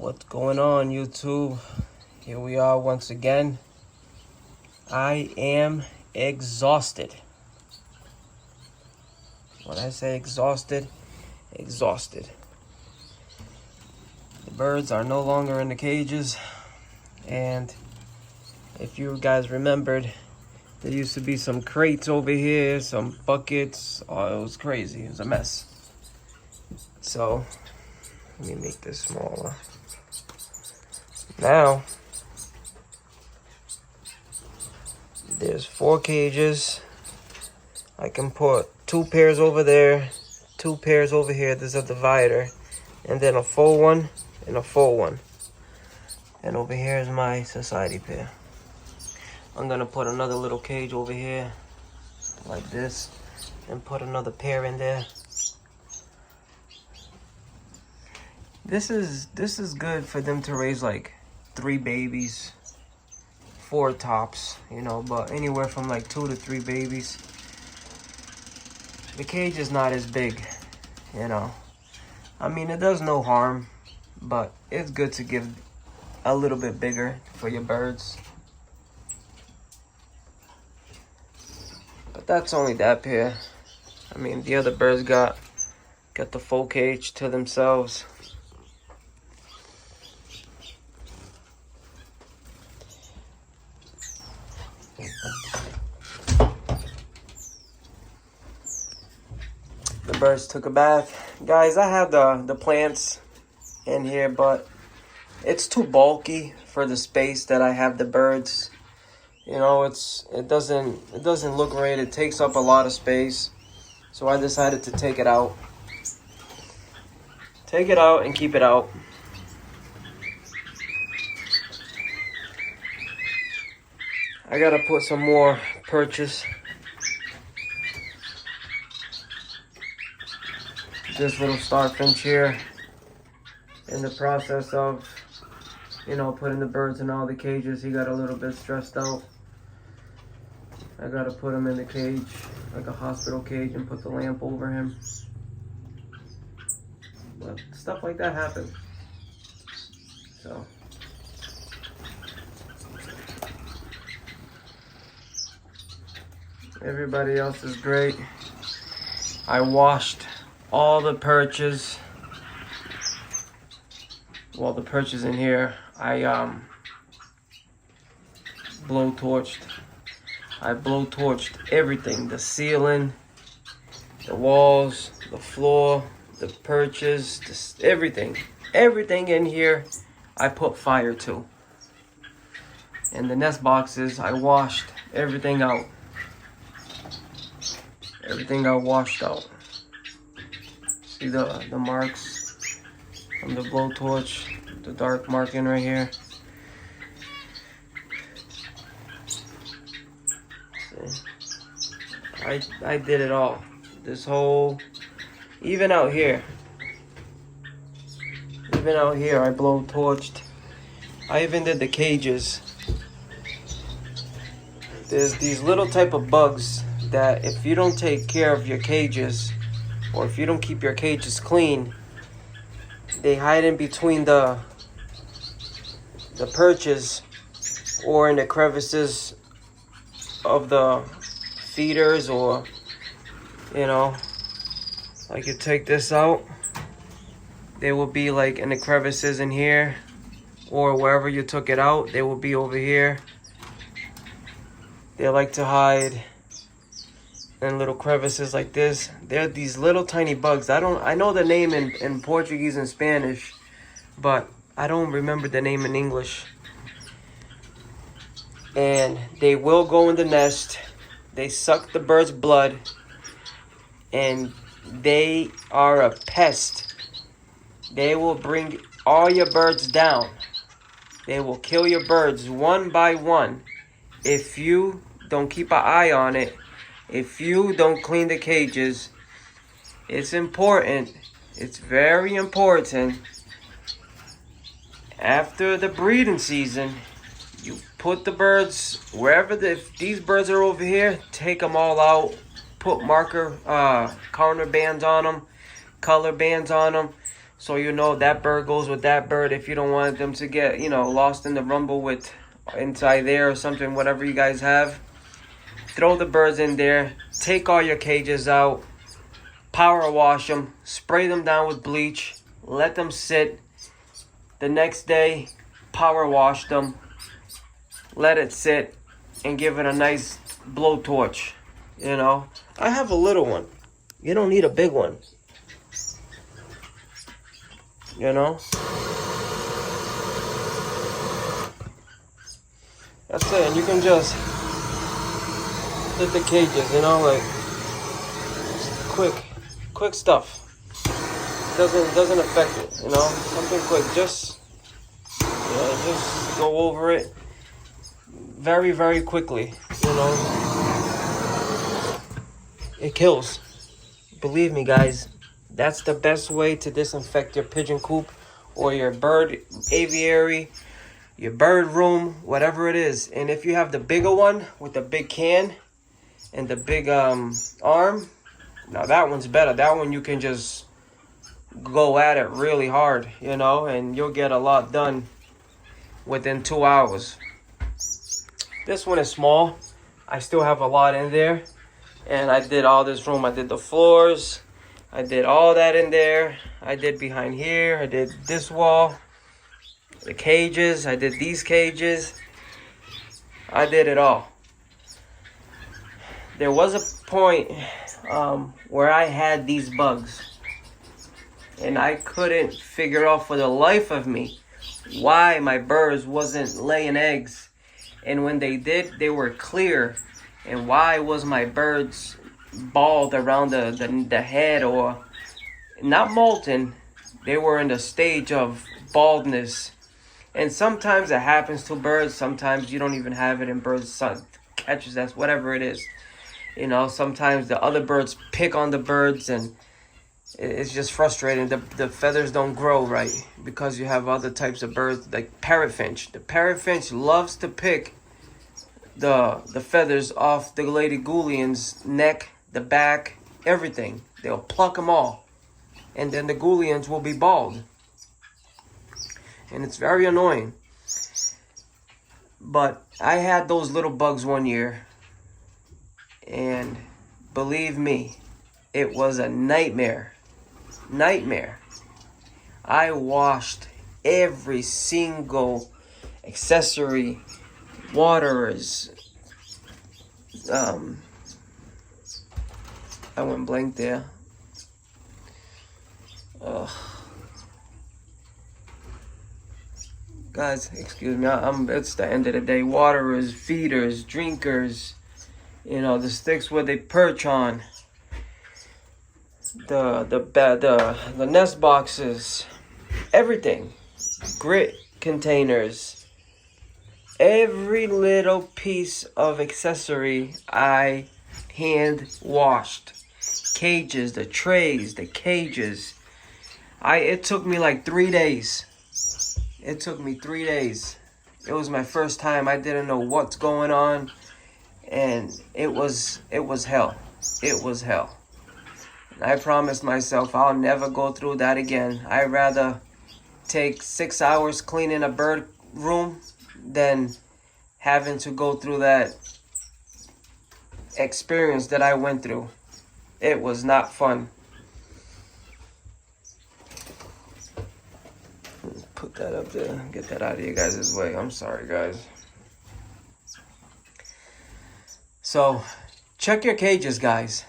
What's going on, YouTube? Here we are once again. I am exhausted. When I say exhausted, exhausted. The birds are no longer in the cages, and if you guys remembered, there used to be some crates over here, some buckets. Oh, it was crazy. It was a mess. So, let me make this smaller. Now, there's 4 cages. I can put 2 pairs over there, 2 pairs over here. There's a divider, and then a full one and a full one. And over here is my society pair. I'm gonna put another little cage over here, like this, and put another pair in there. This is good for them to raise like 3 babies, 4 tops, you know, but anywhere from like 2 to 3 babies. The cage is not as big, you know. I mean, it does no harm, but it's good to give a little bit bigger for your birds. But that's only that pair. I mean, the other birds got the full cage to themselves. The birds took a bath. Guys, I have the plants in here, but it's too bulky for the space that I have the birds. You know, it doesn't look right. It takes up a lot of space. So I decided to take it out. Take it out and keep it out. I gotta put some more perches. This little starfinch here, in the process of, you know, putting the birds in all the cages, he got a little bit stressed out. I gotta put him in the cage, like a hospital cage, and put the lamp over him. But stuff like that happens. So. Everybody else is great. I washed all the perches. Well, the perches in here, I blowtorched. I blowtorched everything. The ceiling, the walls, the floor, the perches, everything. Everything in here, I put fire to. And the nest boxes, I washed everything out. Everything got washed out. See the marks from the blowtorch, the dark marking right here. See? I did it all. This whole, even out here. Even out here, I blowtorched. I even did the cages. There's these little type of bugs that if you don't take care of your cages, or if you don't keep your cages clean, they hide in between the perches or in the crevices of the feeders, or, you know, like you take this out, they will be like in the crevices in here, or wherever you took it out, they will be over here. They like to hide in little crevices like this. They're these little tiny bugs. I know the name in Portuguese and Spanish, but I don't remember the name in English. And they will go in the nest. They suck the bird's blood, and they are a pest. They will bring all your birds down. They will kill your birds one by one if you don't keep an eye on it. If you don't clean the cages. It's important. It's very important. After the breeding season, you put the birds wherever if these birds are over here, take them all out. Put corner bands on them, color bands on them, So you know that bird goes with that bird. If you don't want them to get, you know, lost in the rumble with inside there or something, whatever you guys have, throw the birds in there. Take all your cages out. Power wash them. Spray them down with bleach. Let them sit. The next day, power wash them. Let it sit and give it a nice blowtorch. You know, I have a little one. You don't need a big one. You know? That's it. And you can just hit the cages, you know, like quick stuff. Doesn't affect it, you know? Something quick. Just go over it very, very quickly, you know? It kills. Believe me, guys. That's the best way to disinfect your pigeon coop or your bird aviary, your bird room, whatever it is. And if you have the bigger one with the big can and the big arm, now that one's better. That one you can just go at it really hard, you know, and you'll get a lot done within 2 hours. This one is small. I still have a lot in there. And I did all this room. I did the floors. I did all that in there. I did behind here. I did this wall. The cages. I did these cages. I did it all. There was a point where I had these bugs. And I couldn't figure out for the life of me why my birds wasn't laying eggs. And when they did, they were clear. And why was my birds bald around the head, or not molten? They were in the stage of baldness. And sometimes it happens to birds. Sometimes you don't even have it in birds' catches. That's whatever it is. You know, sometimes the other birds pick on the birds, and it's just frustrating. The feathers don't grow right because you have other types of birds like parrotfinch. The parrotfinch loves to pick the feathers off the Lady Gouldian's neck, the back, everything. They'll pluck them all. And then the Gouldians will be bald. And it's very annoying. But I had those little bugs one year. And believe me, it was a nightmare. Nightmare. I washed every single accessory, waterers. I went blank there. Guys, excuse me. It's the end of the day. Waterers, feeders, drinkers. You know, the sticks where they perch on. The nest boxes. Everything. Grit containers. Every little piece of accessory I hand washed. Cages, the trays, the cages. It took me like 3 days. It took me 3 days. It was my first time. I didn't know what's going on. And it was hell. It was hell. And I promised myself I'll never go through that again. I'd rather take 6 hours cleaning a bird room than having to go through that experience that I went through. It was not fun. Put that up there. Get that out of you guys' way. I'm sorry, guys. So, check your cages, guys.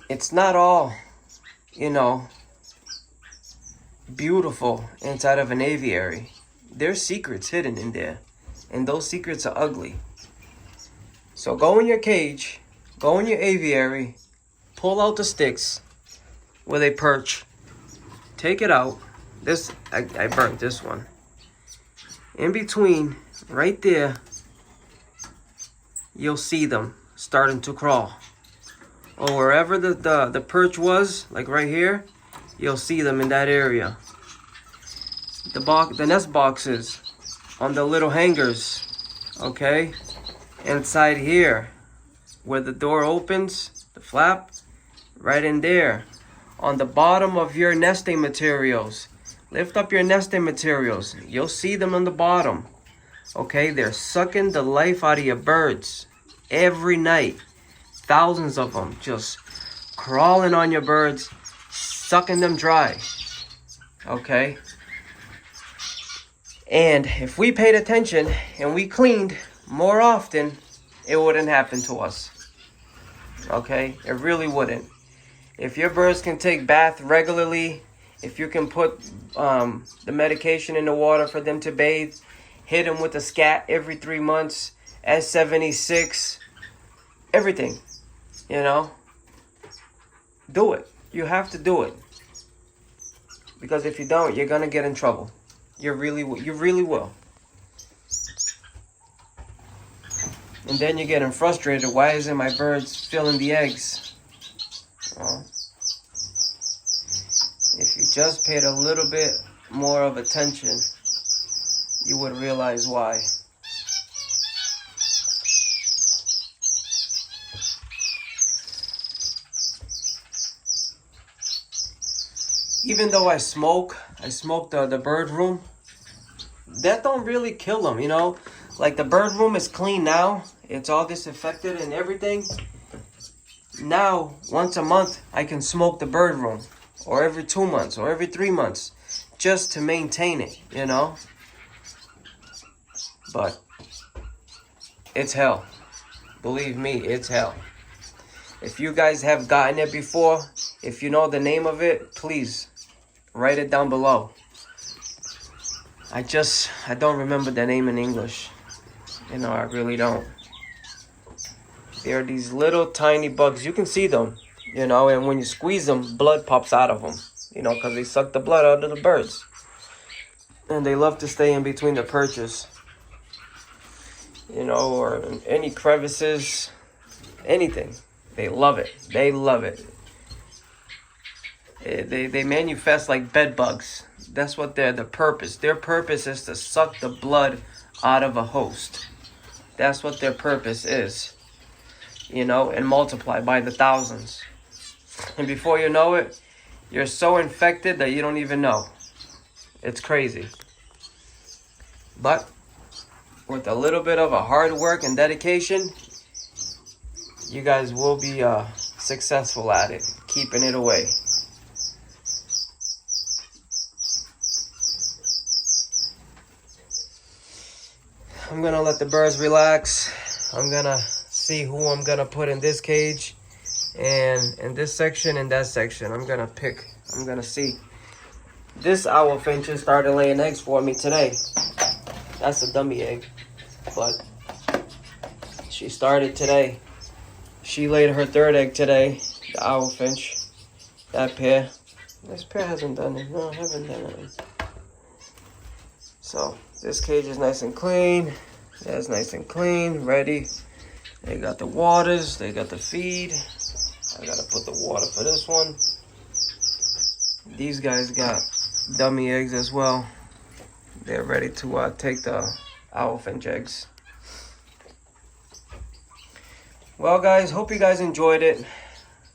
It's not all, you know, beautiful inside of an aviary. There's secrets hidden in there. And those secrets are ugly. So go in your cage, go in your aviary, pull out the sticks where they perch, take it out. I burnt this one. In between, right there, you'll see them starting to crawl. Or wherever the perch was, like right here, you'll see them in that area. The nest boxes on the little hangers, okay? Inside here, where the door opens, the flap, right in there. on the bottom of your nesting materials. Lift up your nesting materials. You'll see them on the bottom. Okay, they're sucking the life out of your birds every night. Thousands of them just crawling on your birds, sucking them dry. Okay? And if we paid attention and we cleaned more often, it wouldn't happen to us. Okay? It really wouldn't. If your birds can take bath regularly, if you can put the medication in the water for them to bathe, hit them with a scat every 3 months, S76, everything, you know, do it. You have to do it. Because if you don't, you're going to get in trouble. You really will. And then you're getting frustrated. Why isn't my birds filling the eggs? Well, if you just paid a little bit more of attention, you would realize why. Even though I smoke the bird room, that don't really kill them, you know? Like the bird room is clean now. It's all disinfected and everything. Now, once a month, I can smoke the bird room. Or every 2 months, or every 3 months. Just to maintain it, you know? But it's hell. Believe me, it's hell. If you guys have gotten it before, if you know the name of it, please write it down below. I don't remember the name in English. You know, I really don't. There are these little tiny bugs. You can see them, you know, and when you squeeze them, blood pops out of them, you know, because they suck the blood out of the birds. And they love to stay in between the perches, you know, or in any crevices, anything. They love it. They love it. They manifest like bed bugs. That's what the purpose. Their purpose is to suck the blood out of a host. That's what their purpose is. You know, and multiply by the thousands. And before you know it, you're so infected that you don't even know. It's crazy. But with a little bit of a hard work and dedication, you guys will be successful at it, keeping it away. I'm gonna let the birds relax. I'm gonna see who I'm gonna put in this cage and in this section and that section. I'm gonna see. This owl finch started laying eggs for me today. That's a dummy egg, but she started today. She laid her third egg today, the owl finch. That pair. This pair hasn't done it. No, I haven't done it. So this cage is nice and clean. That's nice and clean, ready. They got the waters, they got the feed. I gotta put the water for this one. These guys got dummy eggs as well. They're ready to take the owl finch eggs. Well guys, hope you guys enjoyed it.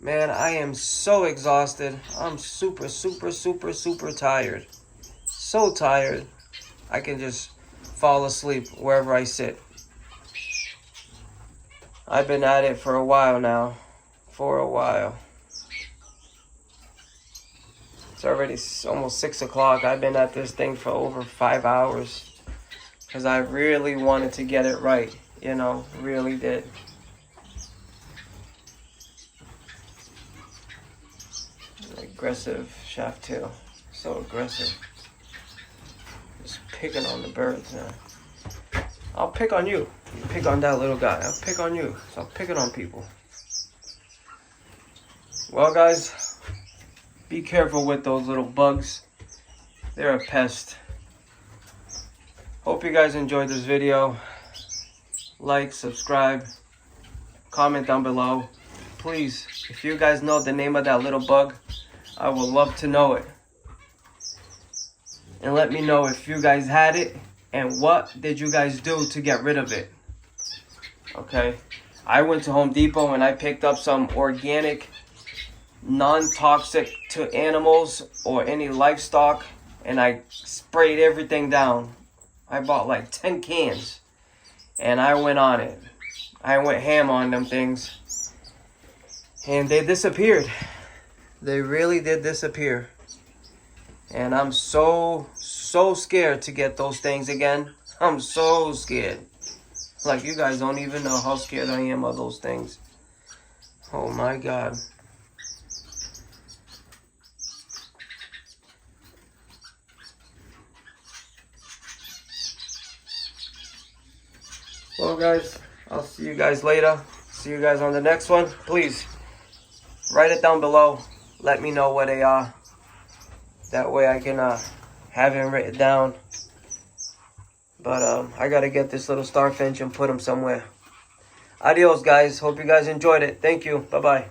Man, I am so exhausted. I'm super tired. So tired. I can just fall asleep wherever I sit. I've been at it for a while now. It's already almost 6 o'clock. I've been at this thing for over 5 hours. Because I really wanted to get it right. You know, really did. Aggressive shaft tail. So aggressive. Just picking on the birds now. I'll pick on you. You pick on that little guy. I'll pick on you. Stop picking on people. Well, guys, be careful with those little bugs. They're a pest. Hope you guys enjoyed this video. Like, subscribe, comment down below. Please, if you guys know the name of that little bug, I would love to know it. And let me know if you guys had it and what did you guys do to get rid of it. Okay, I went to Home Depot and I picked up some organic non-toxic to animals or any livestock, and I sprayed everything down. I bought like 10 cans and I went on it. I went ham on them things and they disappeared. They really did disappear. And I'm so scared to get those things again. I'm so scared. Like, you guys don't even know how scared I am of those things. Oh my God. Well, guys, I'll see you guys later. See you guys on the next one. Please, write it down below. Let me know what they are. That way I can have him written down. But I got to get this little starfinch and put him somewhere. Adios, guys. Hope you guys enjoyed it. Thank you. Bye-bye.